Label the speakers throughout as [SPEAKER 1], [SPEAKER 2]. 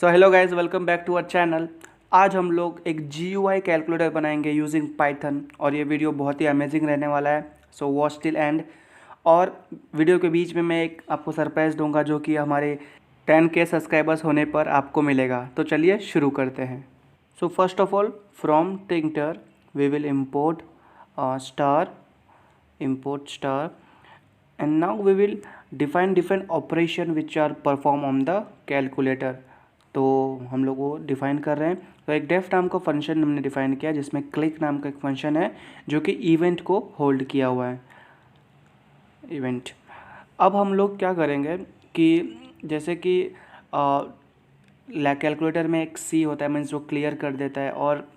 [SPEAKER 1] So hello guys, welcome back to our channel. आज हम लोग एक GUI कैलकुलेटर बनाएंगे यूजिंग पाइथन और ये वीडियो बहुत ही अमेजिंग रहने वाला है। So watch till end. और वीडियो के बीच में मैं एक आपको सरप्राइज दूंगा जो कि हमारे 10K सब्सक्राइबर्स होने पर आपको मिलेगा। तो चलिए शुरू करते हैं। So first of all, from Tkinter we will import star and now we will define different operation which are perform on the calculator। तो हम लोग वो डिफ़ाइन कर रहे हैं। तो एक डेफ नाम का फंक्शन हमने डिफ़ाइन किया जिसमें क्लिक नाम का एक फंक्शन है जो कि इवेंट को होल्ड किया हुआ है, इवेंट। अब हम लोग क्या करेंगे कि जैसे कि कैलकुलेटर में एक सी होता है, मीन्स जो क्लियर कर देता है, और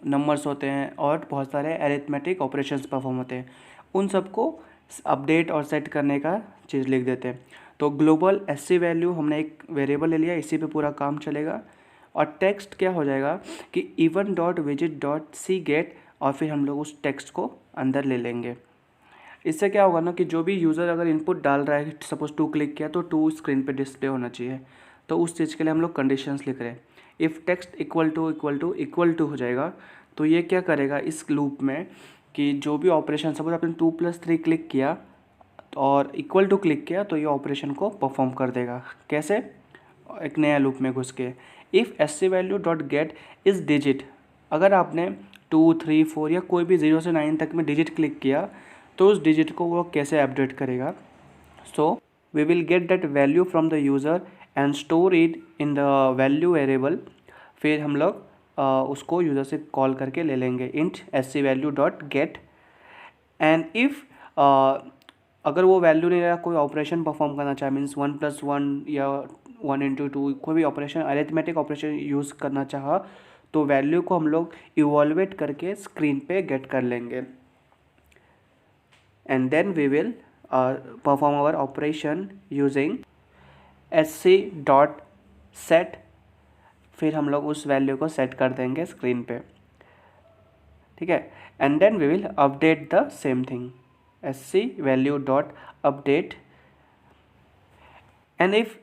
[SPEAKER 1] नंबर्स होते हैं और बहुत सारे अरिथमेटिक ऑपरेशंस परफॉर्म होते हैं। उन सबको अपडेट और सेट करने का चीज़ लिख देते हैं। तो ग्लोबल SC वैल्यू हमने एक वेरिएबल ले लिया, इसी पे पूरा काम चलेगा। और टेक्स्ट क्या हो जाएगा कि इवन डॉट विजिट डॉट सी गेट, और फिर हम लोग उस टेक्स्ट को अंदर ले लेंगे। इससे क्या होगा ना कि जो भी यूज़र अगर इनपुट डाल रहा है, सपोज 2 क्लिक किया तो 2 स्क्रीन पे डिस्प्ले होना चाहिए। तो उस चीज़ के लिए हम लोग कंडीशंस लिख रहे हैं। इफ़ टेक्स्ट इक्वल टू हो जाएगा तो ये क्या करेगा इस लूप में कि जो भी ऑपरेशन, सपोज आपने 2+3 क्लिक किया और इक्वल टू क्लिक किया तो ये ऑपरेशन को परफॉर्म कर देगा। कैसे? एक नया लूप में घुस के। If SC value dot get is digit, अगर आपने 2, 3, 4 या कोई भी 0 से 9 तक में डिजिट क्लिक किया तो उस डिजिट को वो कैसे अपडेट करेगा। So we will get that value from the user and store it in the value variable. फिर हम लोग उसको यूज़र से कॉल करके ले लेंगे int SC value dot gate. And if अगर वो वैल्यू नहीं रहा, कोई ऑपरेशन परफॉर्म करना चाहे, मीन्स 1+1 या 1×2 कोई भी ऑपरेशन, अरिथमेटिक ऑपरेशन यूज़ करना चाहा, तो वैल्यू को हम लोग इवॉल्वेट करके स्क्रीन पे गेट कर लेंगे। And then we will perform our operation using SC dot set. फिर हम लोग उस वैल्यू को सेट कर देंगे स्क्रीन पे, ठीक है। And then we will update the same thing, SC value dot update. And if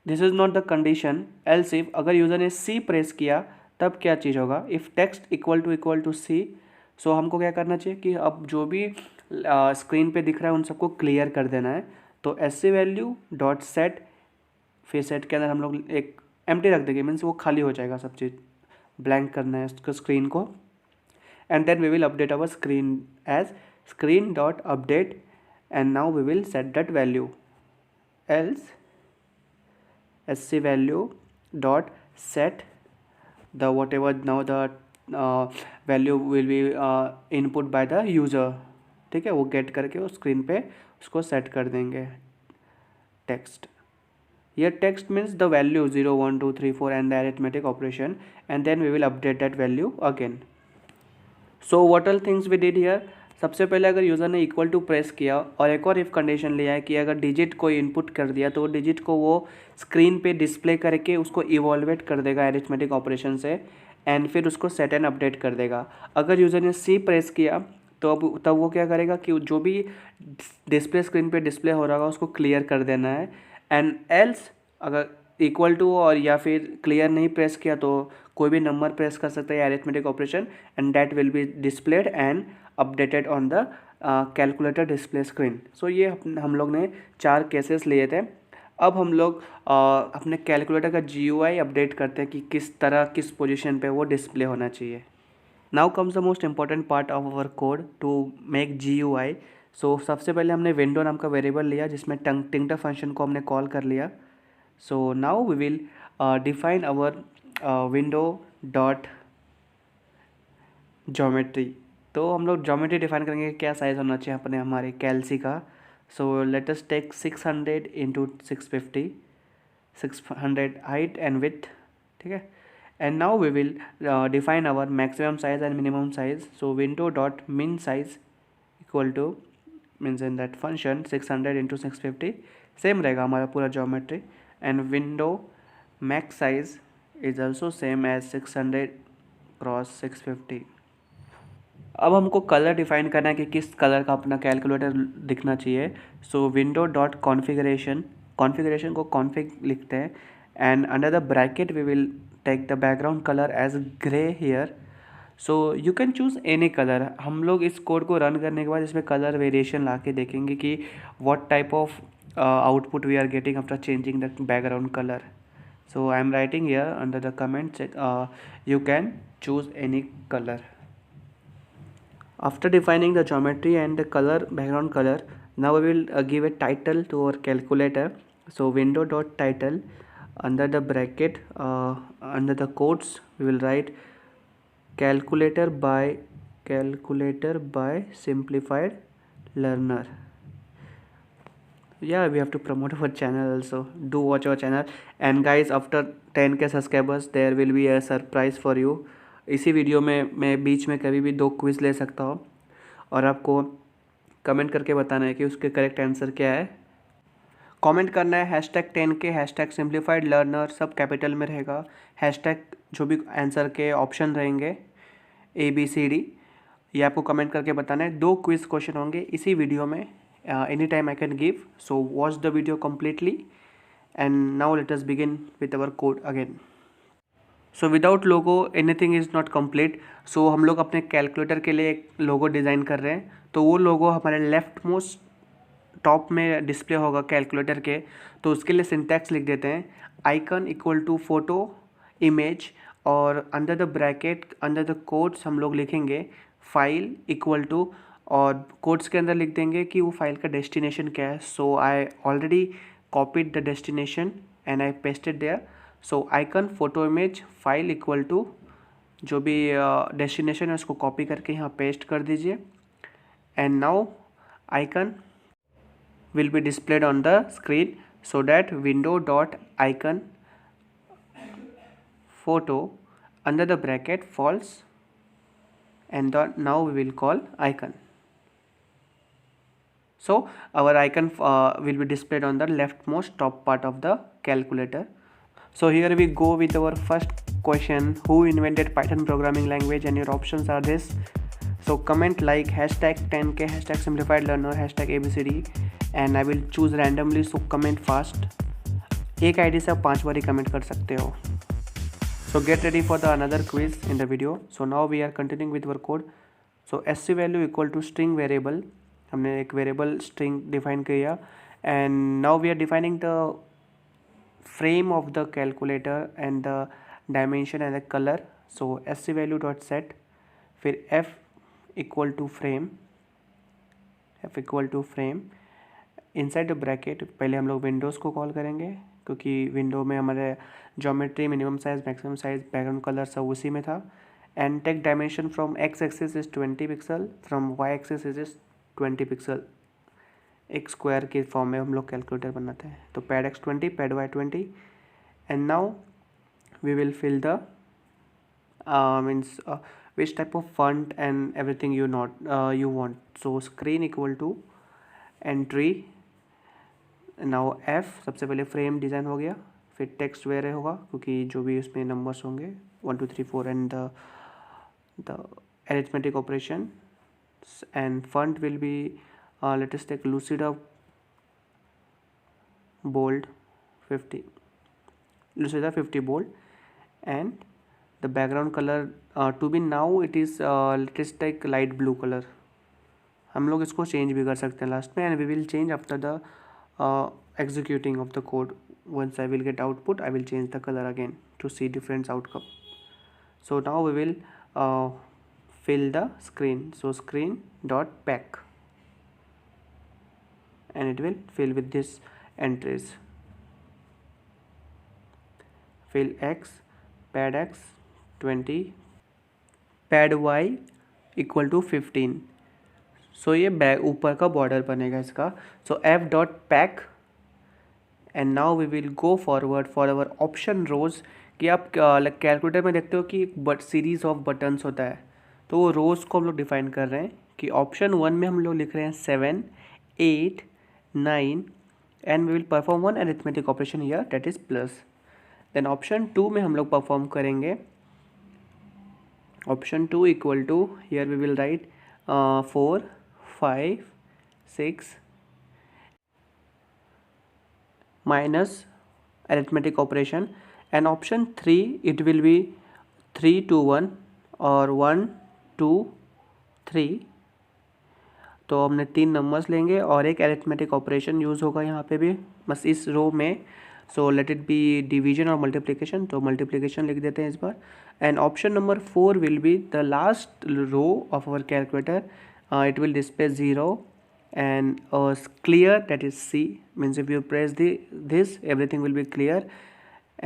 [SPEAKER 1] this is not the condition, else if अगर यूज़र ने C प्रेस किया तब क्या चीज़ होगा, if text equal to C। सो हमको क्या करना चाहिए कि अब जो भी स्क्रीन पे दिख रहा है उन सबको क्लियर कर देना है। तो SC वैल्यू डॉट सेट, फिर सेट के अंदर हम लोग एक एम्प्टी रख देंगे, मीन्स वो खाली हो जाएगा, सब चीज़ ब्लैंक करना है उसको, स्क्रीन को। And then we will update our screen as screen dot update, and now we will set that value, else SC value dot set the whatever now the value will be input by the user, ठीक है। वो gate करके उस screen पे उसको set कर देंगे text. ये text means the value 0, 1, 2, 3, 4 and the arithmetic operation, and then we will update that value again. So what all things we did here. सबसे पहले अगर यूज़र ने इक्वल टू प्रेस किया और एक और इफ़ कंडीशन लिया है कि अगर डिजिट को इनपुट कर दिया तो डिजिट को वो स्क्रीन पे डिस्प्ले करके उसको इवॉल्वेट कर देगा अरिथमेटिक ऑपरेशन से, एंड फिर उसको सेट एंड अपडेट कर देगा। अगर यूज़र ने C प्रेस किया तो अब तब वो क्या करेगा कि जो भी डिस्प्ले स्क्रीन पे डिस्प्ले हो रहा होगा उसको क्लियर कर देना है। एंड एल्स अगर इक्वल टू और या फिर क्लियर नहीं प्रेस किया तो कोई भी नंबर प्रेस कर सकता है arithmetic operation, and that will be displayed and updated on the calculator display screen. So ये हम लोग ने 4 केसेस लिए थे। अब हम लोग अपने कैलकुलेटर का GUI अपडेट करते हैं कि किस तरह किस पोजीशन पे वो डिस्प्ले होना चाहिए। Now comes the most important part of our code to make GUI। सो सबसे पहले हमने विंडो नाम का वेरिएबल लिया जिसमें टिंकर फंक्शन को हमने कॉल कर लिया। So now we will define our window dot geometry. तो हम लोग ज्योमेट्री डिफाइन करेंगे क्या साइज़ होना चाहिए अपने हमारे कैलसी का। So let us take 600 into 650, 600 height and width, ठीक है। And now we will define our maximum size and minimum size. So window dot min size equal to means in that function 600 into 650, same रहेगा हमारा पूरा geometry. And window max size is also same as 600 cross 650। अब हमको colour define करना है कि किस colour का अपना कैलकुलेटर दिखना चाहिए। सो विंडो डॉट कॉन्फ़िगरेशन, कॉन्फ़िगरेशन को कॉन्फ़िग लिखते हैं, and under the bracket we will take the background color as gray here. So you can choose any colour. हम लोग इस कोड को रन करने के बाद इसमें कलर वेरिएशन ला के देखेंगे कि what type of output we are getting after changing the background color. So I am writing here under the comment you can choose any color. After defining the geometry and the color, background color, now we will give a title to our calculator. So window dot title, under the bracket under the quotes we will write calculator by simplified learner. Yeah, we have to promote our channel also. Do watch our channel. And guys, after 10K subscribers there will be a surprise for you. इसी video में मैं बीच में कभी भी 2 quiz ले सकता हूँ और आपको कमेंट करके बताना है कि उसके करेक्ट आंसर क्या है. कमेंट करना है #10K #simplified learner, सब कैपिटल में रहेगा. हैशटैग जो भी आंसर के ऑप्शन रहेंगे ABCD, ये आपको कमेंट करके बताना है. 2 क्विज क्वेश्चन होंगे इसी वीडियो में. Anytime I can give. So watch the video completely. And now let us begin with our code again. So without logo anything is not complete. So हम लोग अपने कैलकुलेटर के लिए एक लोगो डिज़ाइन कर रहे हैं. तो वो लोगो हमारे लेफ्ट मोस्ट टॉप में डिस्प्ले होगा कैलकुलेटर के. तो उसके लिए सिंटैक्स लिख देते हैं. Icon equal to photo image, और under the bracket under the codes हम लोग लिखेंगे फाइल इक्वल टू, और कोड्स के अंदर लिख देंगे कि वो फाइल का डेस्टिनेशन क्या है. So I already copied the destination and I pasted there. So icon photo image file equal to, जो भी डेस्टिनेशन है उसको कॉपी करके यहाँ पेस्ट कर दीजिए. And now icon will be displayed on the screen, so that window dot icon photo under the bracket false, and now we will call icon. So our icon will be displayed on the leftmost top part of the calculator. So here we go with our first question: who invented Python programming language? And your options are this. So comment like #10K #simplified learner #ABCD, and I will choose randomly. So comment fast. एक ID से आप 5 बार ही comment कर सकते हो. So get ready for the another quiz in the video. So now we are continuing with our code. So sc value equal to string variable, हमने एक variable string define किया. And now we are defining the frame of the calculator and the dimension and the colour. So sc value dot set, फिर f equal to frame, inside the bracket पहले हम लोग Windows को call करेंगे, क्योंकि window में हमारे geometry, minimum size, maximum size, background colour सब उसी में था. And take dimension from x axis is 20 pixel, from y axis is 20 pixel. एक स्क्वायर के फॉर्म में हम लोग कैलकुलेटर बनाते हैं. तो pad x 20, pad y 20. And now we will fill the means which type of font and everything you want. So screen equal to entry. Now f, सबसे पहले फ्रेम डिज़ाइन हो गया, फिर टेक्स्ट वेयर होगा क्योंकि जो भी उसमें नंबर्स होंगे 1 2 3 4 and the arithmetic operation. And font will be let us take Lucida bold 50, Lucida 50 bold. And the background color to be now it is let us take light blue color. हम लोग इसको change भी कर सकते हैं last में. And we will change after the executing of the code. Once I will get output, I will change the color again to see different outcome. So now we will fill the screen. So screen dot pack, and it will fill with this entries. Fill x, pad x 20, pad y equal to 15. So ये back ऊपर का border बनेगा इसका. So f dot pack. And now we will go forward for our option rows. कि आप calculator में देखते हो कि एक सीरीज ऑफ बटन्स होता है, तो वो रोज़ को हम लोग डिफाइन कर रहे हैं. कि ऑप्शन 1 में हम लोग लिख रहे हैं 7 8 9, and we will perform one arithmetic operation here, that is plus. Then option 2 में हम लोग परफॉर्म करेंगे option 2 equal to, here we will write 4 5 6 minus arithmetic operation, and option 3 it will be 3 to 1 और 1 2 3। तो हमने 3 नंबर्स लेंगे और एक अरिथमेटिक ऑपरेशन यूज़ होगा यहाँ पे भी बस इस रो में। So let it be division और मल्टीप्लिकेशन, तो मल्टीप्लिकेशन लिख देते हैं इस बार। And option number 4 will be the last row of our calculator, it will display 0 and clear, that is C, means if you press this everything will be clear,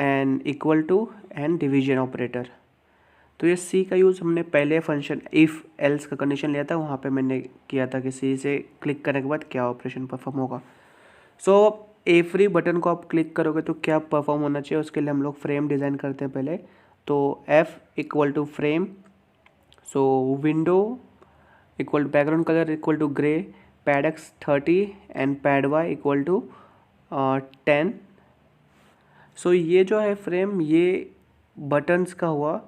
[SPEAKER 1] and equal to and division operator। तो ये C का use हमने पहले function if else का condition लिया था, वहाँ पे मैंने किया था कि C से क्लिक करने के बाद क्या ऑपरेशन परफॉर्म होगा। सो एवरी बटन को आप क्लिक करोगे तो क्या परफॉर्म होना चाहिए, उसके लिए हम लोग फ्रेम डिज़ाइन करते हैं पहले। तो F equal to frame, so window equal to background colour equal to grey, pad X 30 and pad Y equal to 10। So ये जो है फ्रेम ये बटन्स का हुआ,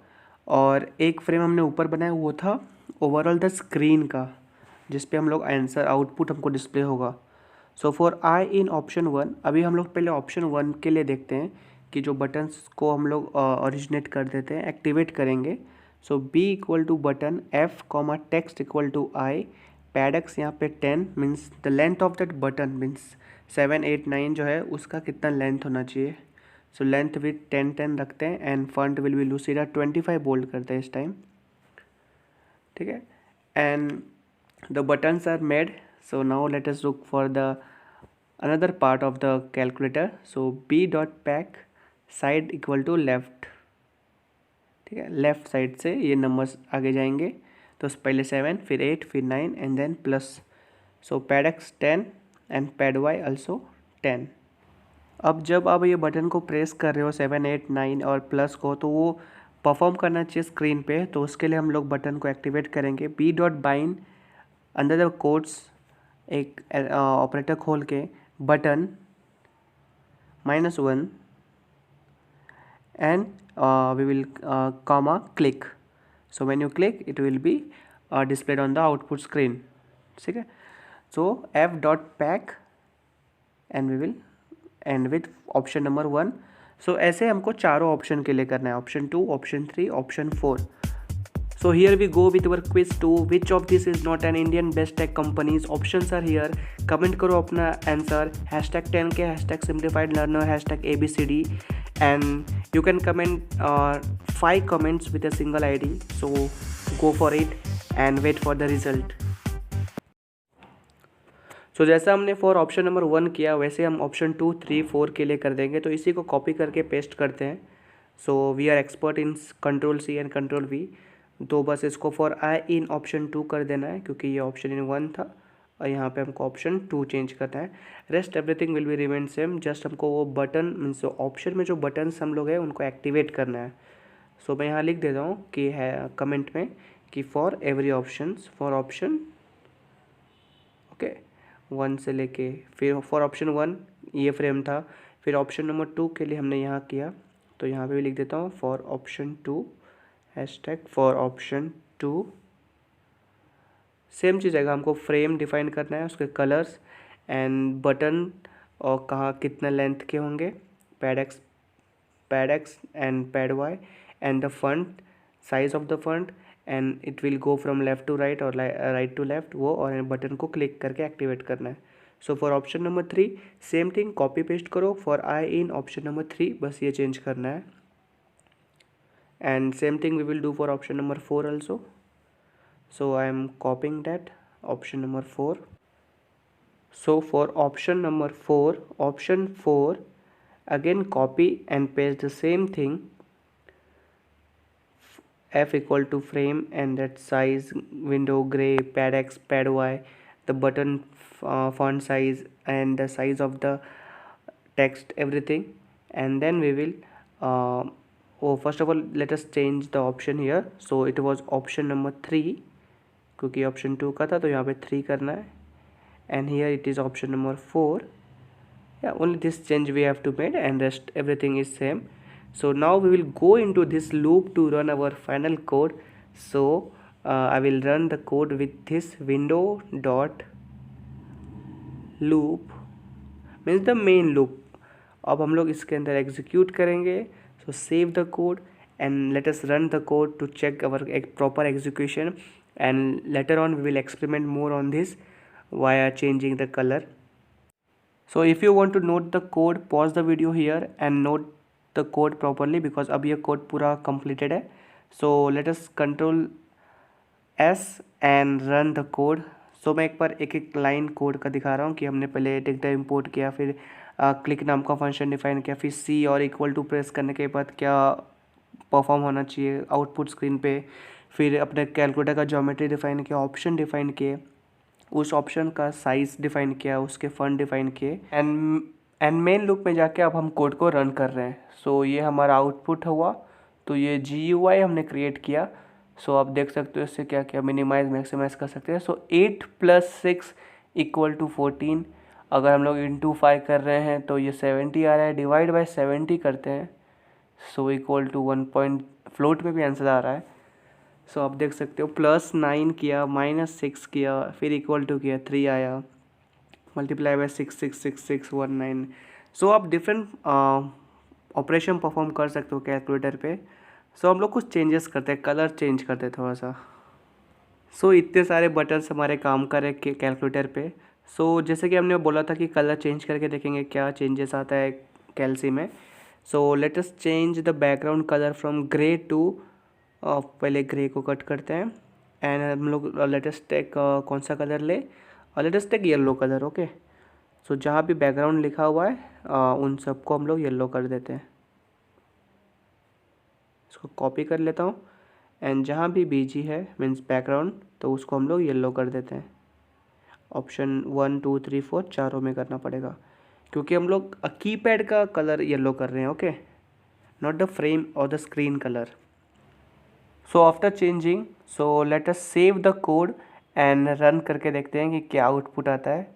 [SPEAKER 1] और एक फ्रेम हमने ऊपर बनाया वो था ओवरऑल द स्क्रीन का, जिस पे हम लोग आंसर आउटपुट हमको डिस्प्ले होगा। So for I in option 1, अभी हम लोग पहले ऑप्शन 1 के लिए देखते हैं कि जो बटन्स को हम लोग ओरिजिनेट कर देते हैं एक्टिवेट करेंगे। So B equal to button F comma text equal to I, pad X यहाँ पे 10 means the length of that button means 7 8 9 जो है उसका कितना लेंथ होना चाहिए। सो लेंथ विथ 10 10 रखते हैं and font will be Lucida 25 bold करते हैं इस टाइम, ठीक है। And the buttons are made. So now let us look for the another part of the calculator. So B dot pack side equal to left, ठीक है, left side से ये numbers आगे जाएंगे। तो पहले 7 फिर 8 फिर 9 and then plus. So pad X 10 and pad Y also 10। अब जब आप ये बटन को प्रेस कर रहे हो 7 8 9 और प्लस को, तो वो परफॉर्म करना चाहिए स्क्रीन पे। तो उसके लिए हम लोग बटन को एक्टिवेट करेंगे। B dot bind under the codes एक ऑपरेटर खोल के button -1 and we will comma click. So when you click it will be displayed on the output screen, ठीक है। So f dot pack and we will end with option number 1। so ऐसे हमको चारों option के लिए करना है, option 2 option 3 option 4। So here we go with our quiz 2, which of this is not an Indian best tech companies? Options are here, comment करो अपना answer, #10K, #simplified learner, #ABCD, and you can comment 5 comments with a single ID, so go for it and wait for the result। So जैसा हमने for option number 1 किया वैसे हम option 2 3 4 के लिए कर देंगे। तो इसी को कॉपी करके पेस्ट करते हैं। So we are expert in control C and control V, तो बस इसको फॉर आई इन ऑप्शन 2 कर देना है क्योंकि ये ऑप्शन इन 1 था और यहाँ पे हमको ऑप्शन 2 चेंज करना है। Rest everything will be remain same, just हमको वो बटन मीन्स ऑप्शन में जो बटन्स हम लोग हैं उनको एक्टिवेट करना है। सो मैं यहाँ लिख देता हूँ कि है कमेंट में कि for every options, for option okay 1 से लेके फिर फॉर ऑप्शन 1 ये फ्रेम था, फिर ऑप्शन नंबर 2 के लिए हमने यहाँ किया, तो यहाँ पे भी लिख देता हूँ for option 2 #for option 2। Same चीज़ आएगा, हमको फ्रेम डिफाइन करना है, उसके कलर्स एंड बटन और कहाँ कितना लेंथ के होंगे, pad X and pad Y and the font size of the font and it will go from left to right और राइट टू लेफ्ट वो, और बटन को क्लिक करके एक्टिवेट करना है। So for option number 3 same thing copy paste करो for I in option number 3, बस ये चेंज करना है। And same thing we will do for option number 4 also। So I am copying that option number 4। So for option number 4, option 4 again copy and paste the same thing, f equal to frame and that size, window gray, pad X, pad Y, the button font size and the size of the text, everything, and then we will first of all let us change the option here। so it was option number 3 क्योंकि option 2 का था तो यहाँ पे 3 करना है, and here it is option number 4। yeah, only this change we have to make and rest everything is same। so now we will go into this loop to run our final code। so I will run the code with this window dot loop, means the main loop अब हम लोग इसके अंदर execute करेंगे। सो save the code and let us run the code to check our proper execution, and later on we will experiment more on this via changing the color. So if you want to note the code, pause the video here and note the code properly because अब ये code पूरा completed है. So let us control S and run the code. So मैं एक बार एक एक line code का दिखा रहा हूँ कि हमने पहले डेटा इंपोर्ट किया, फिर क्लिक नाम का फंक्शन डिफाइन किया, फिर C और इक्वल टू प्रेस करने के बाद क्या परफॉर्म होना चाहिए आउटपुट स्क्रीन पे, फिर अपने कैलकुलेटर का ज्योमेट्री डिफाइन किया, ऑप्शन डिफाइन किए, उस ऑप्शन का साइज़ डिफाइन किया, उसके फंड डिफाइन किए, एंड मेन लूप में जाके अब हम कोड को रन कर रहे हैं. सो ये हमारा आउटपुट हुआ. तो ये GUI हमने क्रिएट किया. सो आप देख सकते हो इससे क्या क्या मिनिमाइज मैक्सिमाइज कर सकते हैं. सो 8 + 6 = 14. अगर हम लोग इंटू 5 कर रहे हैं तो ये 70 आ रहा है. डिवाइड बाय 70 करते हैं so equal to 1 point float में भी आंसर आ रहा है. सो आप देख सकते हो +9 किया, -6 किया, फिर इक्वल टू किया 3 आया, मल्टीप्लाई बाय 6666619. सो आप डिफरेंट ऑपरेशन परफॉर्म कर सकते हो कैलकुलेटर पे. सो हम लोग कुछ चेंजेस करते हैं, कलर चेंज करते हैं थोड़ा सा. सो इतने सारे बटन्स हमारे काम कर रहे हैं कैलकुलेटर पे. सो जैसे कि हमने बोला था कि कलर चेंज करके देखेंगे क्या चेंजेस आता है कैलसी में. So let us change the background colour from grey to, पहले ग्रे को कट करते हैं एंड हम लोग लेट अस टेक कौन सा कलर ले, let us take yellow colour. Okay. So जहाँ भी बैकग्राउंड लिखा हुआ है उन सबको हम लोग येलो कर देते हैं. इसको कॉपी कर लेता हूँ एंड जहाँ भी BG है मीन्स बैकग्राउंड तो उसको हम लोग येलो कर देते हैं. ऑप्शन 1 2 3 4 चारों में करना पड़ेगा क्योंकि हम लोग कीपैड का कलर येलो कर रहे हैं. ओके, नॉट द फ्रेम और the screen colour. So after changing, so let us save the code and run करके देखते हैं कि क्या आउटपुट आता है.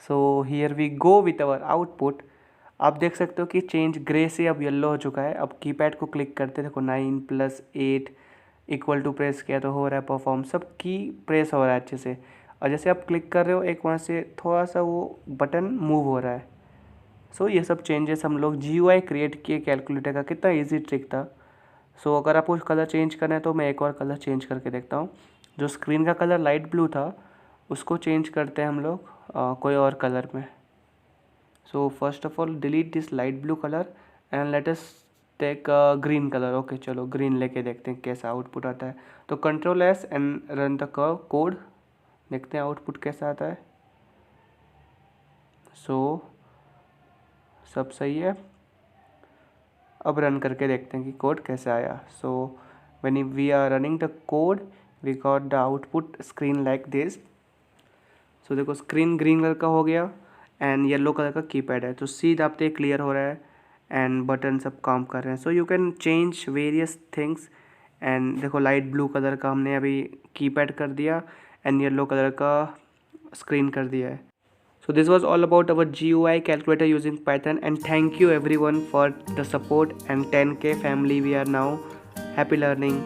[SPEAKER 1] So here we go with our output. आप देख सकते हो कि चेंज ग्रे से अब येलो हो चुका है. अब कीपैड को क्लिक करते देखो 9 + 8 = प्रेस किया तो हो रहा है परफॉर्म. सब की प्रेस हो रहा है अच्छे से. और जैसे आप क्लिक कर रहे हो एक वहाँ से थोड़ा सा वो बटन मूव हो रहा है. सो ये सब चेंजेस हम लोग GUI क्रिएट किए कैलकुलेटर का. कितना ईजी ट्रिक था. सो अगर आपको कलर चेंज करना है तो मैं एक और कलर चेंज करके देखता हूँ. जो स्क्रीन का कलर लाइट ब्लू था उसको चेंज करते हैं हम लोग कोई और कलर में. So first of all delete this light blue colour and let us take green colour. Okay, चलो ग्रीन लेके देखते हैं कैसा आउटपुट आता है. तो Ctrl S and run the code. देखते हैं आउटपुट कैसा आता है. सो सब सही है. अब रन करके देखते हैं कि कोड कैसे आया. So when we are running the code we got the output screen like this. So देखो स्क्रीन ग्रीन कलर का हो गया एंड येलो कलर का कीपैड है. तो सी दाबते क्लियर हो रहा है एंड बटन सब काम कर रहे हैं. So you can change various things. And देखो लाइट ब्लू कलर का हमने अभी कीपैड कर दिया एंड येलो कलर का स्क्रीन कर दिया है. So this was all about our GUI calculator using Python, and thank you everyone for the support and 10K family we are now. Happy learning.